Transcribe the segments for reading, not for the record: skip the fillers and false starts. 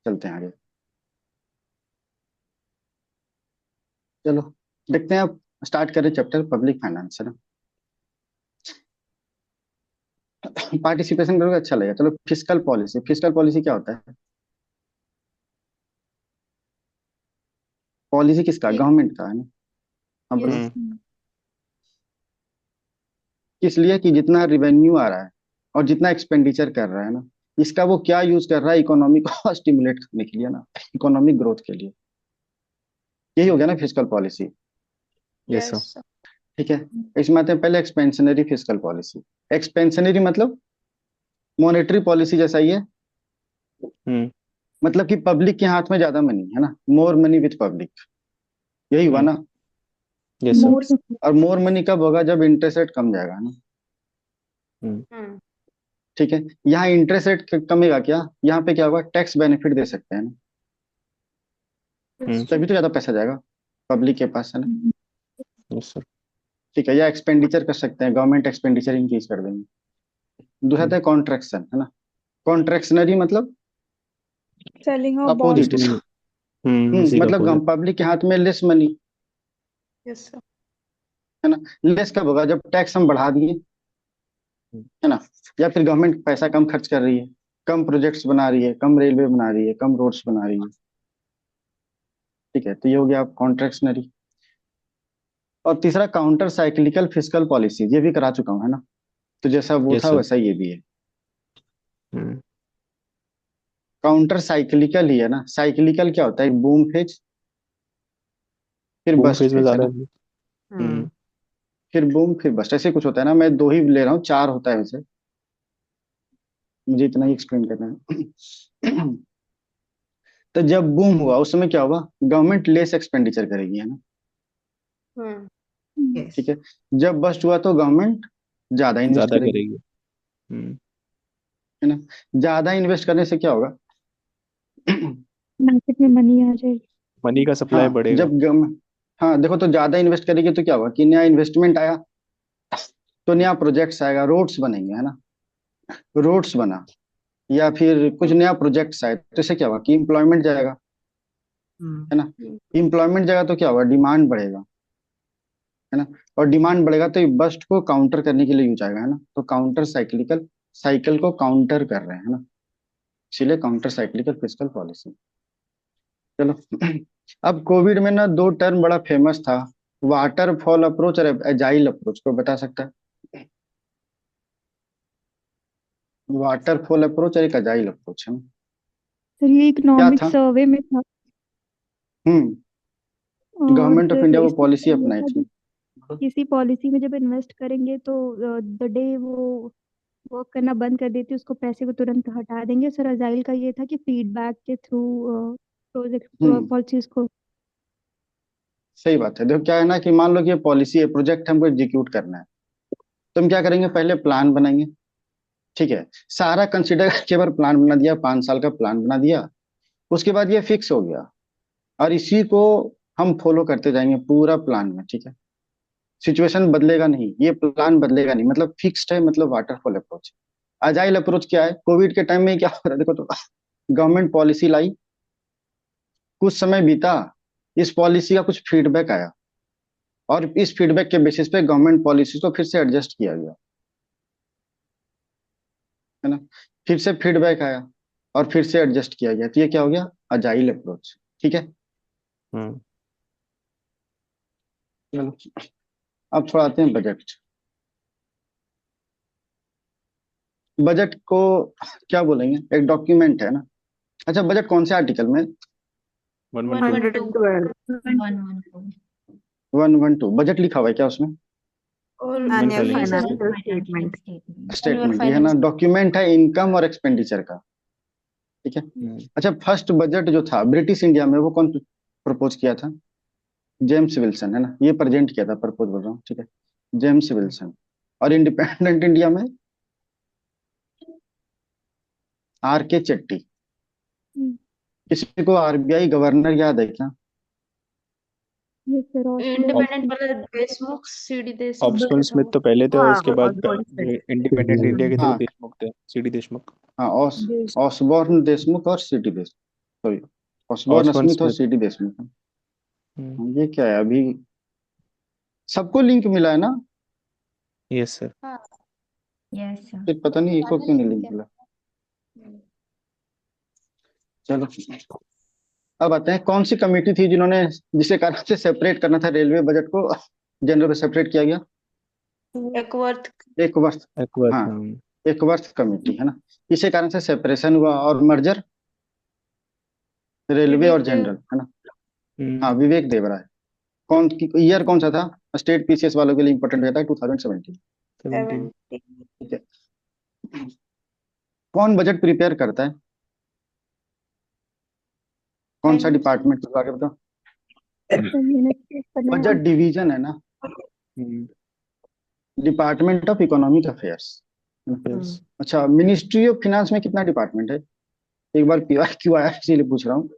चलते हैं आगे। चलो देखते हैं, अब स्टार्ट करें चैप्टर पब्लिक फाइनेंस, है ना। पार्टिसिपेशन करोगे अच्छा लगेगा। चलो, फिस्कल पॉलिसी। फिस्कल पॉलिसी क्या होता है? पॉलिसी किसका? ये गवर्नमेंट का, है ना। हाँ यस। बोलो। हम्म। किस लिए? कि जितना रिवेन्यू आ रहा है और जितना एक्सपेंडिचर कर रहा है ना, इसका वो क्या यूज कर रहा है इकोनॉमी को स्टिमुलेट करने के लिए ना, इकोनॉमिक ग्रोथ के लिए। यही हो गया ना fiscal policy. Yes sir. Yes. ठीक है। इसमें आते हैं पहले एक्सपेंशनरी फिस्कल पॉलिसी। एक्सपेंशनरी मतलब मॉनेटरी पॉलिसी जैसा ही है। हम्म। मतलब कि पब्लिक के हाथ में ज्यादा मनी है ना, मोर मनी विथ पब्लिक। यही हुआ हम्म। ना। Yes sir. मोर। और मोर मनी कब होगा? जब इंटरेस्ट रेट कम जाएगा ना। हम्म। हम्म। ठीक है। यहाँ इंटरेस्ट रेट कमेगा क्या? यहाँ पे क्या होगा? टैक्स बेनिफिट दे सकते हैं ना। हम्म। यस। तभी तो ज्यादा पैसा जाएगा पब्लिक के पास, है ना। Yes sir. ठीक है। या एक्सपेंडिचर कर सकते हैं, गवर्नमेंट एक्सपेंडिचर इंक्रीज कर देंगे। दूसरा हम्म। था कॉन्ट्रैक्शन, है ना। कॉन्ट्रैक्शनरी मतलब सेलिंग ऑफ अपोजिट। इसी बॉन्ड्स। इसी का मतलब अपोजिट। पब्लिक के हाथ में लेस मनी, यस सर। है ना। लेस कब होगा? जब टैक्स हम बढ़ा दिए, है ना। या फिर गवर्नमेंट पैसा कम खर्च कर रही है, कम प्रोजेक्ट्स बना रही है, कम रेलवे बना रही है, कम रोड्स बना रही है। ठीक है, तो ये हो गया आप कॉन्ट्रैक्शनरी। और तीसरा काउंटर साइक्लिकल फिस्कल पॉलिसी, ये भी करा चुका हूँ, है ना। तो जैसा वो यस था सर। वैसा ये भी है। हम्म। काउंटर साइक्लिकल ही है ना। साइक्लिकल क्या होता है? एक बूम फेज, फिर बूम बस्ट फेज में फेज, है ज्यादा। ना। हम्म। फिर बूम फिर बस्ट, ऐसे कुछ होता है ना। मैं दो ही ले रहा हूँ, चार होता है वैसे। मुझे इतना ही एक्सप्लेन करना है। तो जब बूम हुआ उस समय क्या हुआ? गवर्नमेंट लेस एक्सपेंडिचर करेगी, है ना। हम्म। ठीक यस। है। जब बस्ट हुआ तो गवर्नमेंट ज्यादा इन्वेस्ट ज्यादा करेगी, करेगी। हम्म। है ना। ज्यादा इन्वेस्ट करने से क्या होगा? मार्केट में मनी आ जाएगी। मनी का सप्लाई हाँ, बढ़ेगा। जब गवर्नमेंट, हाँ देखो, तो ज्यादा इन्वेस्ट करेगी तो क्या होगा? कि नया इन्वेस्टमेंट आया, तो नया प्रोजेक्ट्स आएगा, रोड्स बनेंगे, है ना। रोड्स बना, या फिर कुछ नया प्रोजेक्ट्स आए, तो इससे क्या होगा? कि इम्प्लॉयमेंट जाएगा, है ना। हम्म। इम्प्लॉयमेंट जाएगा तो क्या होगा? डिमांड बढ़ेगा, है ना। और डिमांड बढ़ेगा तो ये बस्ट को काउंटर करने के लिए यूज आएगा, है ना। तो काउंटर साइक्लिकल, साइकिल को काउंटर कर रहे हैं, है ना। इसीलिए काउंटर साइक्लिकल फिस्कल पॉलिसी। चलो। अब कोविड में ना दो टर्म बड़ा फेमस था, वाटरफॉल अप्रोच और एजाइल अप्रोच। को बता सकता है? वाटरफॉल अप्रोच और एक एजाइल अप्रोच, है ना। सर ये क्या इकोनॉमिक था? सर्वे में था। हम्म। और गवर्नमेंट ऑफ फिर इंडिया वो इसमें पॉलिसी ये अपनाई था कि थी। किसी पॉलिसी में जब इन्वेस्ट करेंगे तो द डे वो वर्क करना बंद कर देती है उसको पैसे को तुरंत हटा देंगे। सर अजाइल का ये था कि फीडबैक के थ्रू प्रोजेक्ट हम्म। पॉलिसीज को। सही बात है। देखो क्या है ना, कि मान लो कि ये पॉलिसी है, प्रोजेक्ट हमको एग्जीक्यूट करना है। तो हम क्या करेंगे? पहले प्लान बनाएंगे। ठीक है। सारा कंसिडर के बार प्लान बना दिया, 5 साल का प्लान बना दिया। उसके बाद ये फिक्स हो गया, और इसी को हम फॉलो करते जाएंगे पूरा प्लान में। ठीक है। सिचुएशन बदलेगा नहीं, ये प्लान बदलेगा नहीं, मतलब फिक्स्ड है, मतलब वाटरफॉल अप्रोच। अजाइल अप्रोच क्या है? कोविड के टाइम में क्या हो रहा है देखो तो, गवर्नमेंट पॉलिसी लाई, कुछ समय बीता, इस पॉलिसी का कुछ फीडबैक आया, और इस फीडबैक के बेसिस पे गवर्नमेंट पॉलिसी को फिर से एडजस्ट किया गया, है ना। फिर से फीडबैक आया और फिर से एडजस्ट किया गया, तो ये क्या हो गया? Agile approach. ठीक है। हम्म। चलो, अब थोड़ा आते हैं बजट। बजट को क्या बोलेंगे? एक डॉक्यूमेंट है ना। अच्छा, बजट कौन से आर्टिकल में? 112। 112। 112 112 बजट लिखा हुआ है क्या उसमें? और एनुअल नहीं नहीं sir, sir. Financial. Financial statement, annual statement, ये है ना, फाइनेंस। डॉक्यूमेंट है इनकम और एक्सपेंडिचर का। ठीक है। हम्म। अच्छा, फर्स्ट बजट जो था ब्रिटिश इंडिया में, वो कौन प्रपोज किया था? जेम्स विल्सन, है ना। ये प्रेजेंट किया था, प्रपोज बोल रहा हूँ, ठीक है। James Wilson. और इंडिपेंडेंट इंडिया में आर के चेट्टी। किसी को आरबीआई गवर्नर याद है क्या? ये सर इंडिपेंडेंट वाला देशमुख, सीडी देशमुख ऑप्शनल शायद था स्मिथ वो। तो पहले थे, और हाँ उसके बाद ऑसबर्न स्मिथ। इंडिपेंडेंट इंडिया के थे वो हाँ देशमुख थे, सीडी देशमुख। हाँ, देश। ऑसबॉर्न देशमुख और CT Deshmukh. Sorry, Osborne Osborne Smith और स्मिथ। सीडी देशमुख। हम्म। ये क्या है अभी? सबको लिंक मिला है ना? Yes sir. हाँ। Yes sir. फिर पता नहीं इको क्यों नहीं लिंक मिला। चलो, अब आते हैं कौन सी कमेटी थी जिन्होंने, जिसे कारण से सेपरेट करना था रेलवे बजट को, जनरल में सेपरेट किया गया? एक वर्थ। एक वर्ष। एक्वर्थ। हाँ, एक वर्ष कमेटी है ना। इसी कारण से सेपरेशन हुआ और मर्जर रेलवे और विवेक देव। जनरल है ना। हाँ, हम्म। विवेक देवरा है। कौन ईयर कौन सा था? स्टेट पीसीएस वालों के लिए इंपॉर्टेंट रहता है, 2017। 17। 70। ठीक है। कौन बजट प्रिपेयर करता है? कौन सा फाइनेंस। डिपार्टमेंट, आगे बताओ। बजट फाइनेंस डिवीजन है ना, hmm. Department of economic affairs. Yes. अच्छा, मिनिस्ट्री ऑफ फाइनेंस में कितना डिपार्टमेंट है? एक बार क्यों क्यों आया इसीलिए पूछ रहा हूँ।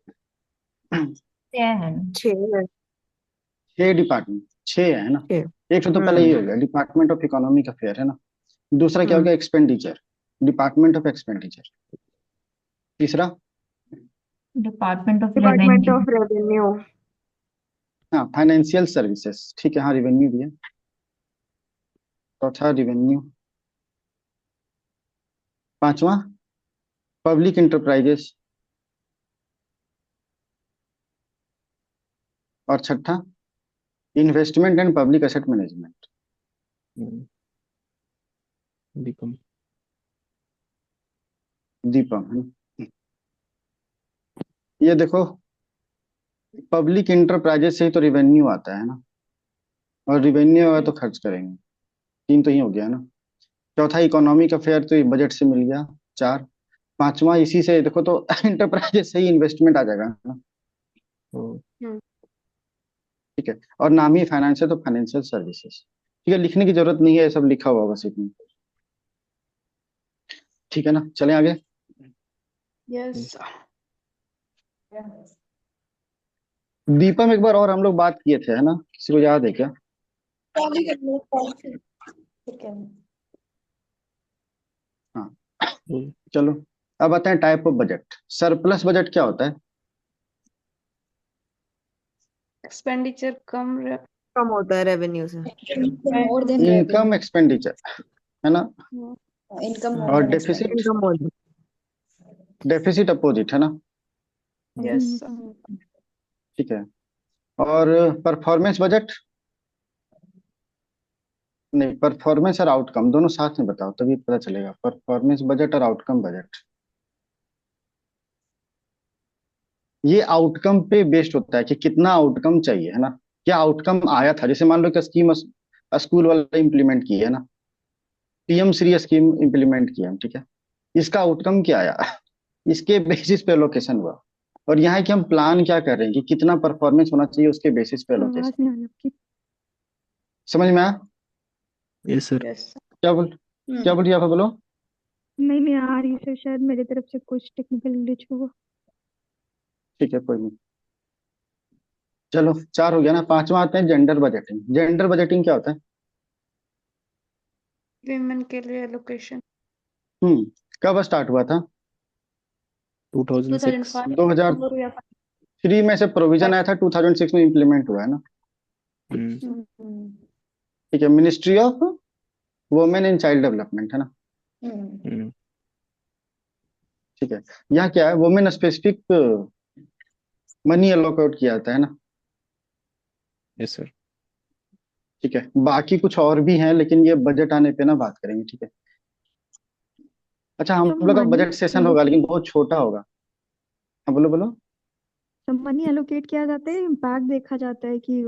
क्या है? 6 है। 6 डिपार्टमेंट, 6 है ना। 6। एक तो पहले ये हो गया डिपार्टमेंट ऑफ इकोनॉमिक अफेयर है ना। दूसरा क्या हो गया? Expenditure, department of expenditure. तीसरा, department of department revenue. Of revenue. हाँ, फाइनेंशियल सर्विसेज। ठीक है, हाँ, रिवेन्यू भी है। चौथा रिवेन्यू। पांचवा, पब्लिक इंटरप्राइजेस। और छठा, investment and public asset management. Deepam. Deepam है ना? ये देखो, पब्लिक इंटरप्राइजेस से ही तो रिवेन्यू आता है ना, और रिवेन्यू आया तो खर्च करेंगे। तीन तो ही हो गया ना। चौथा इकोनॉमिक अफेयर, तो ये बजट से मिल गया। चार। पांचवा इसी से देखो तो इंटरप्राइजेस से ही इन्वेस्टमेंट आ जाएगा ना। हम्म। ठीक है, और नाम ही फाइनेंस है तो फाइनेंशियल सर्विसेज। ठीक है, लिखने की जरूरत नहीं है, ये सब लिखा हुआ बस इतना। ठीक है ना, चलें आगे। यस। दीपम, एक बार और हम लोग बात किए थे है ना, किसी को याद है क्या? ठीक है। हाँ, चलो, अब आते हैं type of budget. Surplus budget क्या होता है? एक्सपेंडिचर कम कम होता है रेवेन्यू से। more than revenue. Income expenditure है ना। Income more और than डेफिसिट, expenditure. इनकम होती डेफिसिट अपोजिट है ना। यस। ठीक है। और परफॉर्मेंस बजट, नहीं, परफॉर्मेंस और आउटकम दोनों साथ में बताओ तभी पता चलेगा। परफॉर्मेंस बजट और आउटकम बजट, ये आउटकम पे बेस्ड होता है कि कितना आउटकम चाहिए है ना। क्या आउटकम आया था? जैसे मान लो कि स्कीम स्कूल वाला इम्प्लीमेंट की है ना, पीएम श्री स्कीम इम्प्लीमेंट किया, ठीक है। इसका आउटकम क्या आया? इसके बेसिस पे लोकेशन हुआ। और यहाँ है कि हम प्लान क्या कर रहे हैं कि कितना परफॉर्मेंस होना चाहिए, उसके बेसिस पे आवाज लोकेशन। नहीं आ रही आपकी। समझ में आया? Yes sir. यस। क्या बोल, क्या बोल रही है आप, बोलो। नहीं नहीं आ रही सर, शायद मेरी तरफ से कुछ टेक्निकल ग्लिच होगा। ठीक है, कोई नहीं। चलो, 4 हो गया ना। पांचवा आते हैं जेंडर बजटिंग। जेंडर बजटिंग क्या होता है? विमेन के लिए लोकेशन। हम्म, कब स्टार्ट हुआ था? 2006। 2005। 2003 में से प्रोविजन आया था, 2006 में इम्प्लीमेंट हुआ है ना। हम्म। ठीक है, ministry of women and child development है ना। हम्म। ठीक है, यहाँ क्या है, वुमेन स्पेसिफिक मनी अलोकेट किया जाता है ना। Yes sir. ठीक है, बाकी कुछ और भी हैं लेकिन ये बजट आने पे ना बात करेंगे, ठीक है। अच्छा, हम तो लोग का मनी बजट सेशन होगा लेकिन बहुत छोटा होगा। हाँ, बोलो बोलो। तो मनी एलोकेट किया जाता है, इम्पैक्ट देखा जाता है कि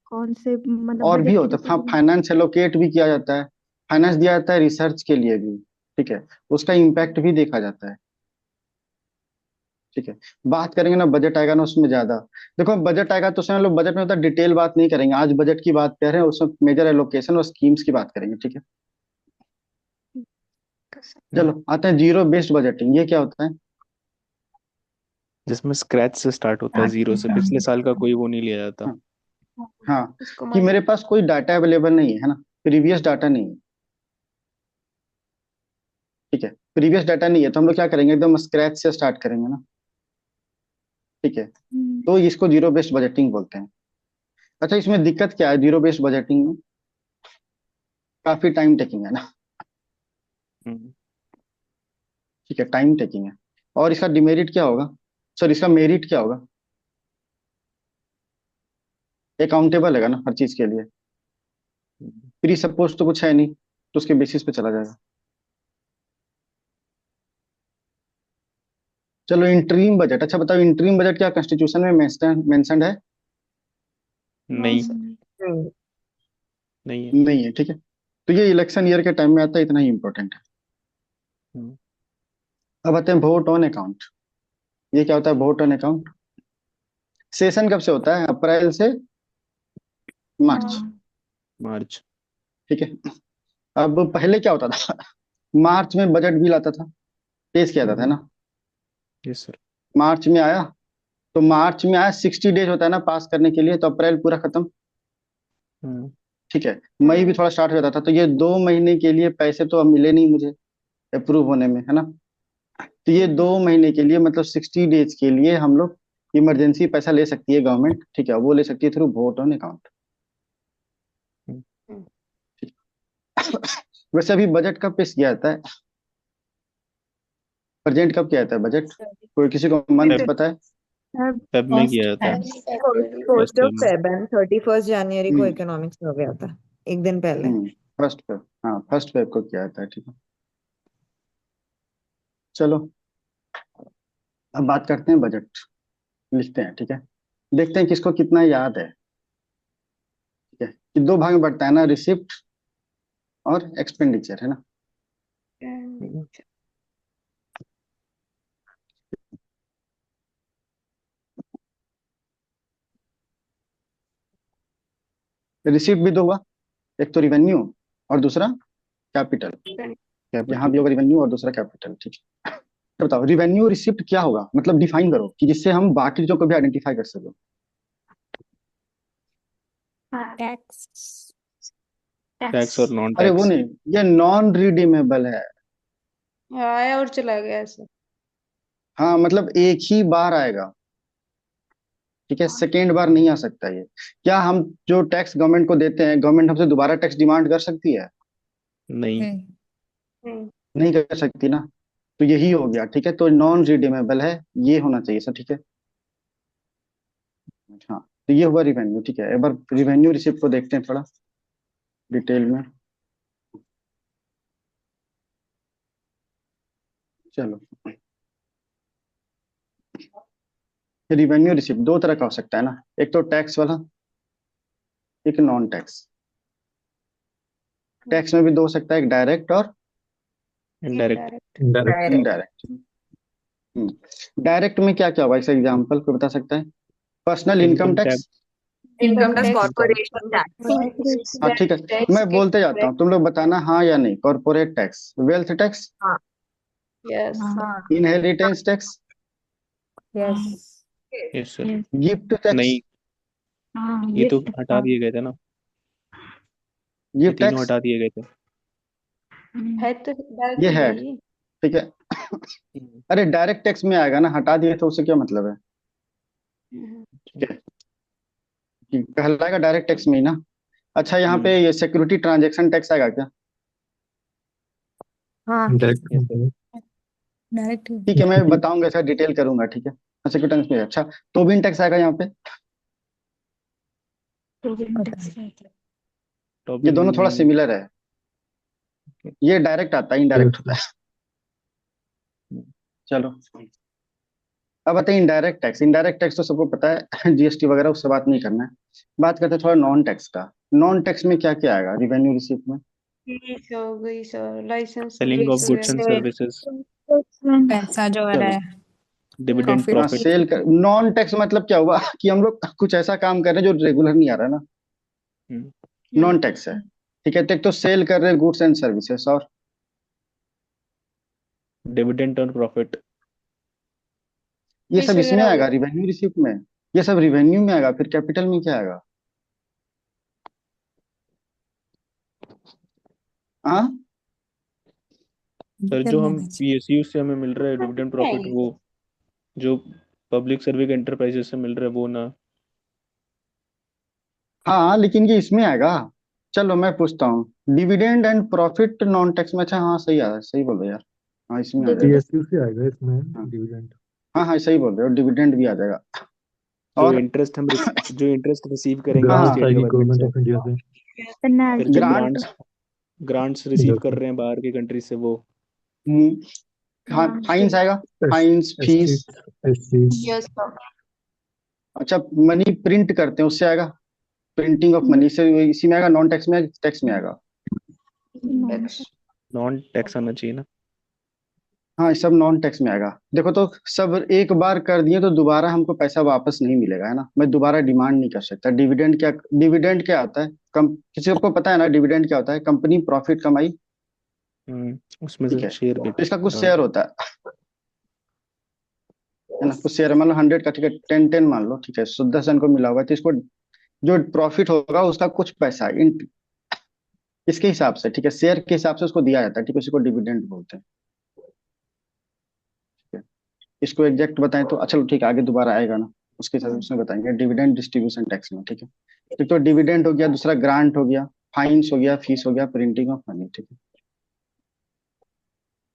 कौन से मतलब और भी बजट के होता है, हाँ, डिसीजन। फाइनेंस एलोकेट भी किया जाता है। फाइनेंस दिया जाता है रिसर्च के लिए भी। ठीक है, उसका इम्पैक्ट भी देखा जाता है। ठीक है, बात करेंगे ना, बजट आएगा ना उसमें ज्यादा। देखो, बजट आएगा तो उसमें हम लोग बजट में होता डिटेल बात नहीं करेंगे। आज बजट की बात कर रहे हैं, उसमें मेजर एलोकेशन और स्कीम्स की बात करेंगे, ठीक है। चलो, आते हैं जीरो बेस्ड बजटिंग। ये क्या होता है? जिसमें स्क्रैच से स्टार्ट होता है, जीरो से, पिछले साल का कोई वो नहीं लिया जाता। हाँ, हाँ, इसको कि मेरे पास कोई डाटा अवेलेबल नहीं है ना, प्रीवियस डाटा नहीं है। ठीक है, प्रीवियस डाटा नहीं है तो हम लोग क्या करेंगे, एकदम स्क्रैच से स्टार्ट करेंगे ना। ठीक है, तो इसको जीरो बेस्ड बजटिंग बोलते हैं। अच्छा, इसमें दिक्कत क्या है जीरो बेस्ड बजटिंग में? काफी टाइम टेकिंग है ना। हम्म, ठीक है, टाइम टेकिंग है। और इसका डिमेरिट क्या होगा? सर, इसका मेरिट क्या होगा? अकाउंटेबल है ना हर चीज के लिए। हम्म, प्री सपोज तो कुछ है नहीं, तो उसके बेसिस पे चला जाएगा। चलो, इंटरीम बजट। अच्छा बताओ, इंटरीम बजट क्या कॉन्स्टिट्यूशन में मेंशन्ड है? No, नहीं, sir. नहीं। नहीं है। नहीं है, ठीक है। तो ये इलेक्शन ईयर के टाइम में आता है, इतना ही इंपॉर्टेंट है। हम्म, अब आते हैं वोट ऑन अकाउंट। ये क्या होता है वोट ऑन अकाउंट? सेशन कब से होता है? अप्रैल से मार्च। मार्च। ठीक है। अब पहले क्या होता था? मार्च में बजट बिल आता था, पेश किया जाता था ना। Yes sir. मार्च में आया, तो मार्च में आया, 60 डेज होता है ना पास करने के लिए, तो अप्रैल पूरा खत्म। हम्म, ठीक है। मई भी थोड़ा स्टार्ट हो जाता था, तो ये 2 महीने के लिए पैसे तो अब मिले नहीं मुझे अप्रूव होने में, है ना। तो ये 2 महीने के लिए, मतलब 60 डेज के लिए हम लोग इमरजेंसी पैसा ले सकती है गवर्नमेंट। ठीक है, वो ले सकती है थ्रू वोट ऑन अकाउंट। हम्म, वैसे अभी बजट कब पेश किया जाता है? प्रेजेंट कब किया जाता है बजट? कोई किसी को मंथ फेब पता है? फेब में किया जाता है। फर्स्ट फर्स्ट ऑफ फेब में। फेब एंड 31 जनवरी को हम्म। इकोनॉमिक्स हो गया था, एक दिन पहले। फर्स्ट फेब, हाँ फर्स्ट फेब को किया जाता है, ठीक है। चलो, अब बात करते हैं बजट। लिखते हैं, ठीक है। देखते हैं किसको कितना याद है। ठीक है, कि दो भाग में बढ़ता है ना, रिसिप्ट और एक्सपेंडिचर, है ना। हम्म, रिसिप्ट भी दो हुआ, एक तो रिवेन्यू और दूसरा कैपिटल। यहाँ भी होगा रिवेन्यू और दूसरा कैपिटल, ठीक है। तो बताओ, रिवेन्यू रिसिप्ट क्या होगा, मतलब डिफाइन करो कि जिससे हम बाकी चीजों को भी आइडेंटिफाई कर सको। टैक्स टैक्स और नॉन अरे वो टैक्स। नहीं, ये नॉन रिडीमेबल है। आया और चला गया ऐसा। हाँ, मतलब एक ही बार आएगा, ठीक है, सेकेंड बार नहीं आ सकता ये। क्या हम जो टैक्स गवर्नमेंट को देते हैं, गवर्नमेंट हमसे दोबारा टैक्स डिमांड कर सकती है? नहीं। नहीं। नहीं कर सकती ना। तो यही हो गया, ठीक है, तो नॉन रिडीमेबल है, ये होना चाहिए सर, ठीक है। हाँ, तो ये हुआ रिवेन्यू, ठीक है। एक बार रिवेन्यू रिसिप्ट को देखते हैं थोड़ा डिटेल में। चलो, रिवेन्यू रिसिप्ट दो तरह का हो सकता है ना, एक तो टैक्स वाला, एक नॉन टैक्स। टैक्स में भी दो हो सकता है, एक डायरेक्ट और इनडायरेक्ट। Direct indirect. डायरेक्ट में क्या क्या होगा, इस एग्जाम्पल को बता सकता है? Personal income income tax. Tax. Income tax, tax corporation tax. हाँ ठीक है, टैक्स मैं के बोलते जाता हूँ, तुम लोग बताना हाँ या नहीं। कॉर्पोरेट टैक्स, वेल्थ टैक्स, हाँ यस हाँ inheritance tax, yes. Yes sir. Gift tax. नहीं, ये तो हटा दिए गए थे ना। ये गिफ्ट तीनों टैक्स हटा दिए गए थे। है तो ये डायरेक्ट है, है ही। ठीक है। हम्म, अरे डायरेक्ट टैक्स में आएगा ना, हटा दिए तो उससे क्या मतलब है? ठीक है, कि कहलाएगा डायरेक्ट टैक्स में ही ना। अच्छा, यहाँ पे हम्म, ये सिक्योरिटी ट्रांजैक्शन टैक्स आएगा क्या? हाँ यस सर। डायरेक्ट ठीक है, मैं बताऊंगा, इसका डिटेल करूंगा, ठीक है। सिक्योरिटी टैक्स में अच्छा, टोबिन टैक्स आएगा यहाँ पे। ये टॉबिन। दोनों थोड़ा सिमिलर है, ये डायरेक्ट आता है, इनडायरेक्ट होता है। चलो, अब आते हैं इनडायरेक्ट टैक्स। इनडायरेक्ट टैक्स तो सबको पता है, जीएसटी वगैरह, उससे बात नहीं करना है। बात करते हैं थोड़ा नॉन टैक्स का। नॉन टैक्स में क्या क्या आएगा रिवेन्यू रिसीप्ट में? फीस हो गई sir, license selling of fees goods and वगैरह। सर्विसेज। पैसा जो आ रहा चलो, है डिविडेंड प्रॉफिट हाँ, प्रॉफिट। सेल कर। नॉन टैक्स मतलब क्या हुआ कि हम लोग कुछ ऐसा काम कर रहे हैं जो रेगुलर नहीं आ रहा ना, नॉन टैक्स है। ठीक है, तो एक तो सेल कर रहे हैं गुड्स एंड सर्विसेज, और डिविडेंड और प्रॉफिट। ये फीस सब इसमें वगैरह हो आएगा गई। रिवेन्यू रिसीप्ट में। ये सब रिवेन्यू में आएगा, फिर कैपिटल में क्या आएगा? हाँ, सर जो हम पीएसयू से हमें मिल रहा है डिविडेंड प्रॉफिट, नहीं। वो जो पब्लिक सर्विस एंटरप्राइजेस से मिल रहा है वो ना। हाँ लेकिन ये इसमें आएगा। चलो मैं पूछता हूँ, dividend and profit non tax में, अच्छा हाँ सही आ सही बोल रहे हो यार। हाँ इसमें आ जाएगा। डिविडेंड पीएसयू से आएगा इसमें हाँ डिविडेंड। हाँ हाँ सही बोल रहे हो, डिविडेंड भी आ जाएगा। जो और इंटरेस्ट हम जो इंटरेस्ट रिसीव करेंगे हाँ हम ग्रांट्स हाँ स्टेट आएगी गवर्नमेंट गवर्नमेंट से, ऑफ इंडिया से। फिर जो पेनल्टी। ग्रांट, ग्रांट्स रिसीव कर जैसे रहे हैं बाहर की कंट्री से वो। हाँ फाइन्स आएगा, फाइन्स फीस। एस्टीट एस्टीट Yes, sir. अच्छा मनी प्रिंट करते हैं उससे आएगा, प्रिंटिंग ऑफ मनी से, इसी में आएगा, नॉन टैक्स में, टैक्स में आएगा। Tax. नॉन टैक्स आना चाहिए ना। हाँ ये सब नॉन टैक्स में आएगा। देखो तो सब एक बार कर दिए तो दोबारा हमको पैसा वापस नहीं मिलेगा, है ना, मैं दोबारा डिमांड नहीं कर सकता। डिविडेंड क्या आता है, कम किसी को पता है ना डिविडेंड क्या होता है? कंपनी प्रॉफिट कमाई, उसमें ठीक से है, शेयर तो बेच। इसका कुछ हाँ शेयर होता है ना, कुछ शेयर मान लो 100 का, ठीक है, 10 मान लो, ठीक है, 10 जन को मिला हुआ है, तो इसको जो प्रॉफिट होगा उसका कुछ पैसा इसके हिसाब से, ठीक है, शेयर के हिसाब से उसको दिया जाता है, ठीक है, उसी को डिविडेंड बोलते हैं। ठीक है? इसको एग्जैक्ट बताएं तो चलो ठीक है, आगे दोबारा आएगा ना, उसके हिसाब से उसमें बताएंगे डिविडेंड डिस्ट्रीब्यूशन टैक्स में, ठीक है। तो डिविडेंड हो गया, दूसरा ग्रांट हो गया, फाइन्स हो गया, फीस हो गया, प्रिंटिंग ऑफ मनी, ठीक है।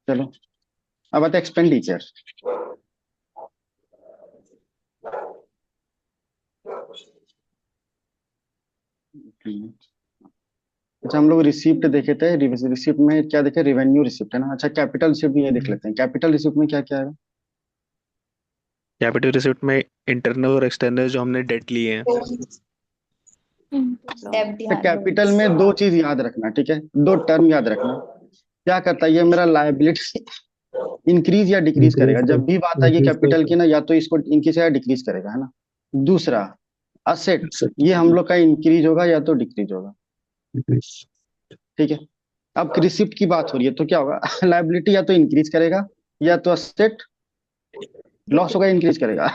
चलो अब आता है एक्सपेंडिचर। अच्छा हम लोग रिसिप्ट देखे थे, रिसिप्ट में क्या देखे, रेवेन्यू रिसिप्ट है ना। अच्छा कैपिटल रिसिप्ट भी ये देख लेते हैं, कैपिटल रिसिप्ट में क्या क्या है? कैपिटल रिसिप्ट में इंटरनल और एक्सटर्नल जो हमने डेट लिए हैं। Debt, तो हाँ, कैपिटल loans. में दो चीज याद रखना, ठीक है, दो टर्म याद रखना। क्या करता है ये, मेरा लायबिलिटी इंक्रीज या डिक्रीज करेगा, इंक्रीज जब भी बात आएगी इंक्रीज कैपिटल करता की ना, या तो इसको इंक्रीज या डिक्रीज करेगा, है ना। दूसरा असेट, है। ये हम लोग का इंक्रीज होगा या तो डिक्रीज होगा, Increase. ठीक है। अब रिसिप्ट की बात हो रही है तो क्या होगा लायबिलिटी या तो इंक्रीज करेगा या तो असेट लॉस होगा, इंक्रीज करेगा,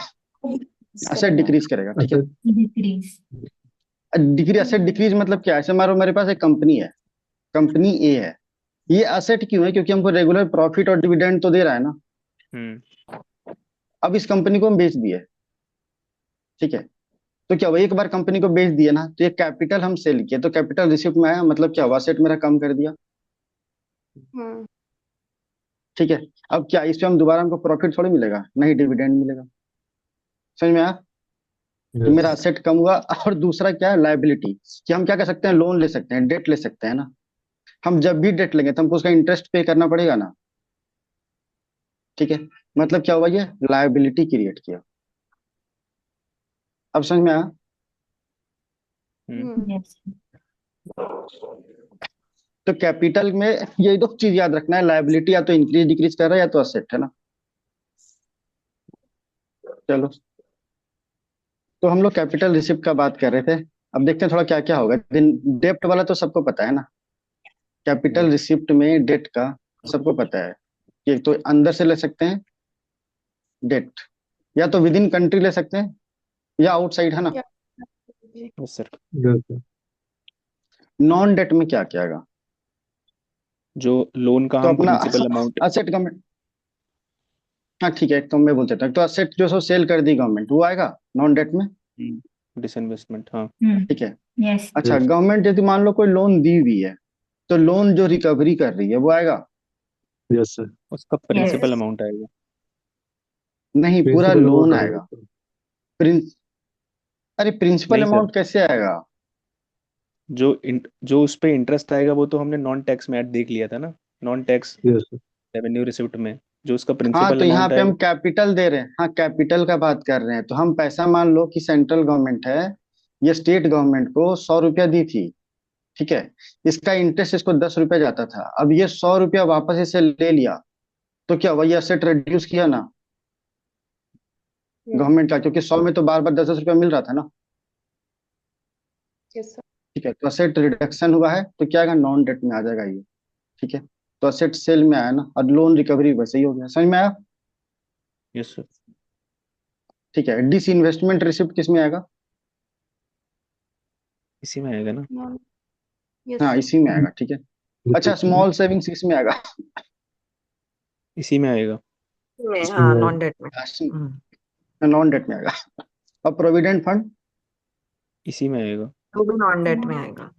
असेट डिक्रीज करेगा, ठीक है। अच्छा डिक्रीज, असेट डिक्रीज मतलब क्या है, ऐसे मारो मेरे पास एक कंपनी है, कंपनी ए है, ये असेट क्यों है, क्योंकि हमको रेगुलर प्रॉफिट और डिविडेंड तो दे रहा है ना। हम्म अब इस कंपनी को हम बेच दिए, ठीक है, तो क्या हुआ, एक बार कंपनी को बेच दिया ना, तो ये कैपिटल हम सेल किए, तो कैपिटल रिसिप्ट में आया, मतलब क्या हुआ, असेट मेरा कम कर दिया, Hmm. ठीक है। अब क्या इस पे हम दोबारा हमको प्रॉफिट थोड़ी मिलेगा, नहीं डिविडेंड मिलेगा। समझ में आया कि मेरा यस असेट कम हुआ। और दूसरा क्या है, लायबिलिटी, कि हम क्या कर सकते हैं, लोन ले सकते हैं, डेट ले सकते हैं ना। हम जब भी डेट लेंगे तो हमको उसका इंटरेस्ट पे करना पड़ेगा ना, ठीक है। मतलब क्या हुआ, ये लायबिलिटी क्रिएट किया। अब समझ में आया। हम्म तो कैपिटल में ये दो चीज याद रखना है, लायबिलिटी या तो इंक्रीज डिक्रीज कर रहा है या तो असेट, है ना। चलो तो हम लोग कैपिटल रिसिप्ट का बात कर रहे थे, अब देखते हैं थोड़ा क्या क्या होगा। डेप्ट वाला तो सबको पता है ना, कैपिटल रिसिप्ट में डेट का सबको पता है कि एक तो अंदर से ले सकते हैं डेट, या तो विद इन कंट्री ले सकते हैं या आउटसाइड, है ना। Yeah. Yes sir. Yes non debt में क्या क्या आएगा, जो लोन का तो हम अपना प्रिंसिपल अमाउंट। असेट गवर्नमेंट, हाँ ठीक है, तो मैं बोल देता हूँ, तो असेट जो सो सेल कर दी गवर्नमेंट वो आएगा नॉन डेट में, डिसइन्वेस्टमेंट हाँ। ठीक है। यस। अच्छा यस गवर्नमेंट यदि मान लो कोई लोन दी हुई है, तो लोन जो रिकवरी कर रही है वो आएगा, यस सर उसका प्रिंसिपल अमाउंट आएगा। नहीं पूरा प्रिंसिपल लोन अमाउंट आएगा आएगा। प्रिंस अरे प्रिंसिपल नहीं सर, अमाउंट कैसे आएगा? जो उस पे इंटरेस्ट आएगा वो तो हमने नॉन टैक्स में ऐड देख लिया था ना, non tax yes sir revenue receipt में जो उसका हाँ प्रिंसिपल तो यहाँ अमाउंट पे हम आएगा। कैपिटल दे रहे हैं, हाँ कैपिटल का बात कर रहे हैं, तो हम पैसा मान लो कि सेंट्रल गवर्नमेंट है, ये स्टेट गवर्नमेंट को 100 रुपया दी थी, ठीक है, इसका इंटरेस्ट इसको 10 रुपया जाता था, अब ये 100 रुपया वापस इसे ले लिया, तो क्या हुआ, ये असेट रिड्यूस किया ना Hmm. गवर्नमेंट का, क्योंकि 100 में तो बार बार 10 10 रुपया मिल रहा था ना, Yes, sir. ठीक है, तो असेट रिडक्शन हुआ है, तो क्या आएगा, नॉन डेट में आ जाएगा ये, ठीक है। तो असेट सेल में आया ना, और लोन रिकवरी वैसे ही हो गया, समझ में आया। Yes sir. ठीक है, डिस इन्वेस्टमेंट रिसिप्ट किस में आएगा? इसी में आएगा ना। No. Yes, हाँ sir. इसी में आएगा, ठीक है। अच्छा स्मॉल सेविंग्स किस में आएगा? इसी में आएगा। में, इसमें हाँ आएगा नॉन डेट में। हाँ, नॉन डेट में आएगा। और प्रोविडेंट फंड, इसी में आएगा। वो भी नॉन डेट में आएगा।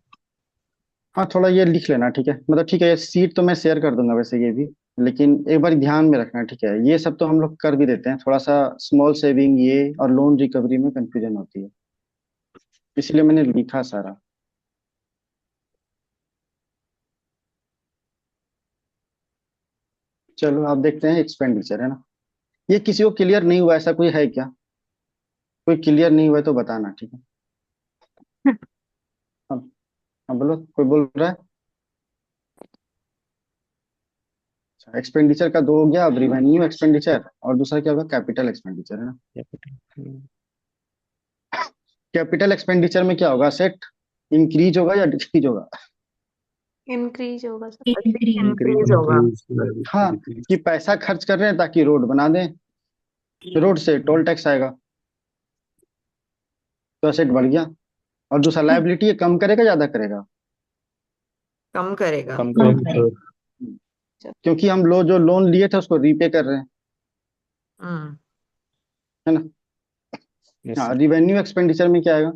हाँ थोड़ा ये लिख लेना, ठीक है, मतलब ठीक है, ये सीट तो मैं शेयर कर दूंगा वैसे ये भी, लेकिन एक बार ध्यान में रखना, ठीक है, ये सब तो हम लोग कर भी देते हैं, थोड़ा सा स्मॉल सेविंग ये और लोन रिकवरी में कंफ्यूजन होती है, इसलिए मैंने लिखा सारा। चलो आप देखते हैं एक्सपेंडिचर है ना, ये किसी को क्लियर नहीं हुआ, ऐसा कोई है क्या? कोई क्लियर नहीं हुआ है तो बताना, ठीक है। हाँ, हाँ बोलो, कोई बोल रहा है? एक्सपेंडिचर का दो हो गया, अब रिवेन्यू एक्सपेंडिचर और दूसरा क्या होगा, कैपिटल एक्सपेंडिचर है ना। कैपिटल। कैपिटल एक्सपेंडिचर में क्या होगा, सेट इंक्रीज होगा या डिक्रीज होगा? इंक्रीज होगा सर। इंक्रीज होगा। हाँ, कि पैसा खर्च कर रहे हैं ताकि रोड बना दें, रोड से टोल टैक्स आएगा तो एसेट बढ़ गया। और दूसरा लायबिलिटी कम करेगा ज्यादा करेगा? कम करेगा। कम करेगा। क्योंकि हम लोग जो लोन लिए थे उसको रीपे कर रहे हैं, हम्म। है ना। यस हाँ, सर। रिवेन्यू एक्सपेंडिचर में क्या आएगा,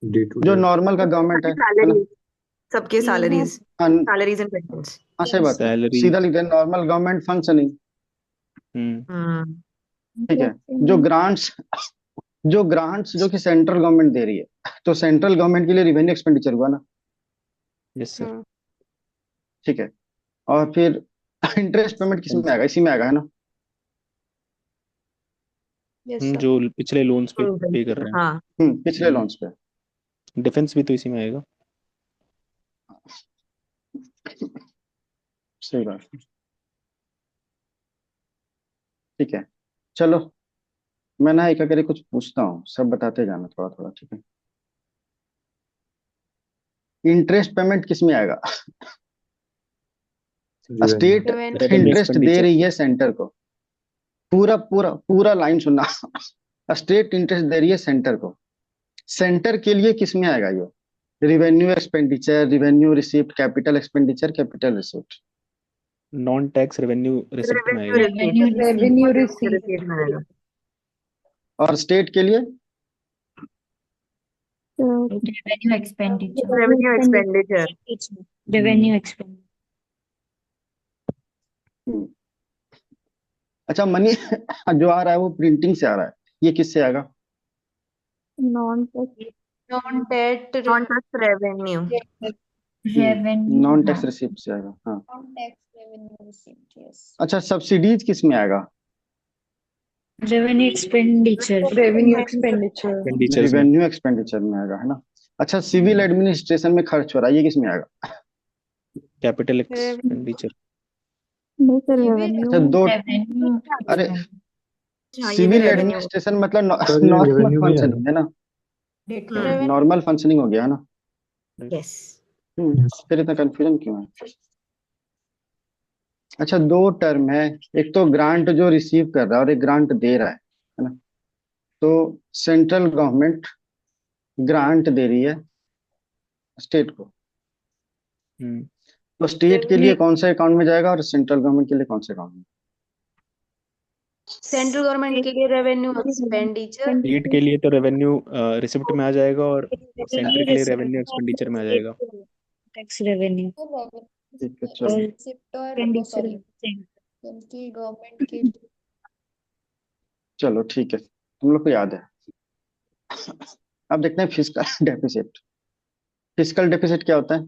डे टू जो डे। नॉर्मल का गवर्नमेंट है ना। सैलरी, सबके सैलरीज, हाँ सैलरीज एंड पेंशन्स। हाँ, सही बात है, सैलरी। सीधा लिख रहे नॉर्मल गवर्नमेंट फंक्शनिंग, हम्म। हम्म। ठीक है। जो ग्रांट्स, जो ग्रांट्स जो कि सेंट्रल गवर्नमेंट दे रही है, तो सेंट्रल गवर्नमेंट के लिए रिवेन्यू एक्सपेंडिचर हुआ ना, यस सर। ठीक है। और फिर इंटरेस्ट पेमेंट किस में आएगा, इसी में आएगा है ना। Yes sir. जो पिछले लोन्स पे पे कर रहे हाँ। पिछले लॉन्च पे। हैं, डिफेंस भी तो इसी में आएगा। सही बात, ठीक है। चलो मैं ना एक करके कुछ पूछता हूँ, सब बताते जाना थोड़ा थोड़ा, ठीक है। इंटरेस्ट पेमेंट किस में आएगा? स्टेट रेवेन्यू इंटरेस्ट दे एक्सपेंडिचर। रही है सेंटर को, पूरा पूरा पूरा लाइन सुनना। स्टेट इंटरेस्ट दे रही है सेंटर को, सेंटर के लिए किस में आएगा ये, revenue expenditure, revenue receipt, capital expenditure, capital receipt. Non tax revenue receipt में आएगा। Revenue receipt. रिसीट में आएगा। और स्टेट के लिए Revenue expenditure. Revenue expenditure. Revenue expenditure. अच्छा मनी जो आ रहा है वो प्रिंटिंग से आ रहा है, ये किससे आएगा? Non tax non debt non tax revenue. Revenue. Non tax receipt से आएगा, हाँ। Non-tax revenue receipt, yes. अच्छा सब्सिडीज किस में आएगा? Revenue expenditure. Revenue expenditure. Expenditures में। रिवेन्यू एक्सपेंडिचर में आएगा, है ना। अच्छा सिविल एडमिनिस्ट्रेशन में खर्च हो रहा है, ये किस में आएगा? Capital expenditure. नहीं सर, ये भी रेवेन्यू अच्छा दो, Revenue. अरे हाँ, ये भी सिविल रेवेन्यू। एडमिनिस्ट्रेशन मतलब सर ये नॉर्मल रेवेन्यू में फंक्शनिंग है ना, नॉर्मल फंक्शनिंग हो गया है ना। यस। फिर इतना कंफ्यूजन क्यों है? अच्छा दो टर्म है, एक तो ग्रांट जो रिसीव कर रहा है और एक ग्रांट दे रहा है ना। तो सेंट्रल गवर्नमेंट ग्रांट दे रही है स्टेट को, हम्म। तो स्टेट के लिए कौन सा अकाउंट में जाएगा और सेंट्रल गवर्नमेंट के लिए कौन से अकाउंट में? सेंट्रल गवर्नमेंट के लिए रेवेन्यू एक्सपेंडिचर, स्टेट के लिए तो रेवेन्यू रिसिप्ट में आ जाएगा और सेंटर के लिए रेवेन्यू एक्सपेंडिचर में आ जाएगा। Tax revenue. ठीक है चलो, Receipt और Expenditure. sorry, सेंट्रल गवर्नमेंट के चलो ठीक है, हम लोग को याद है। अब देखते हैं फिस्कल डेफिसिट। फिस्कल डेफिसिट क्या होता है,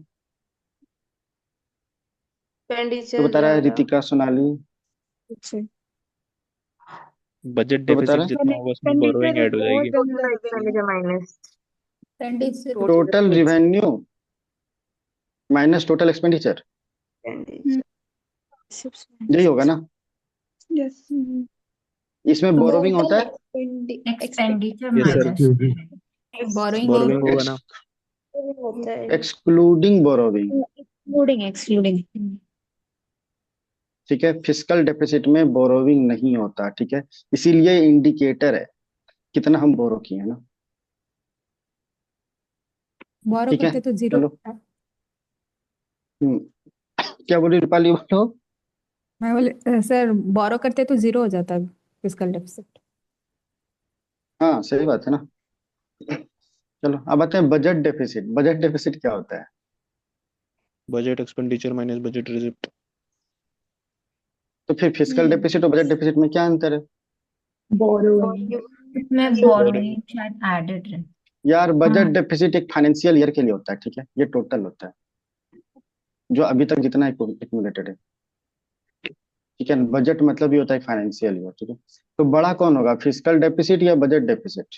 तो एक्सपेंडिचर बता रहा है ज्यादा। रितिका, सोनाली, बजट तो बता डेफिसिट रहा है जितना होगा उसमें बोरोइंग ऐड हो जाएगी। Total expenditure minus expenditure. Total revenue minus total expenditure, यही होगा ना। यस। इसमें बोरोविंग होता है, Expenditure yes sir. minus. Borrowing borrowing होगा ना। होता है। Excluding borrowing, Excluding. ठीक है। फिस्कल डेफिसिट में बोरोविंग नहीं होता, ठीक है, इसीलिए इंडिकेटर है कितना हम बोरो किए हैं ना, बोरो ठीक है। करते तो जीरो चलो क्या बोली रूपाली, बोलो। मैं बोले सर बोरो करते तो जीरो हो जाता है फिजिकल डेफिसिट। हाँ सही बात है ना। चलो अब आते हैं बजट डेफिसिट। बजट डेफिसिट क्या होता है? Budget expenditure minus budget receipt. तो फिर फिजिकल डेफिसिट और बजट डेफिसिट में क्या अंतर है? बोरोइंग। इसमें बोरोइंग शायद एडेड है। यार बजट हाँ डेफिसिट एक फाइनेंशियल ईयर के लिए होता है, ठीक है, ये टोटल होता है जो अभी तक जितना एक्यूमुलेटेड है। ठीक है, बजट मतलब ही होता है फाइनेंशियल ईयर, ठीक है। तो बड़ा कौन होगा, फिजिकल डेफिसिट या बजट डेफिसिट?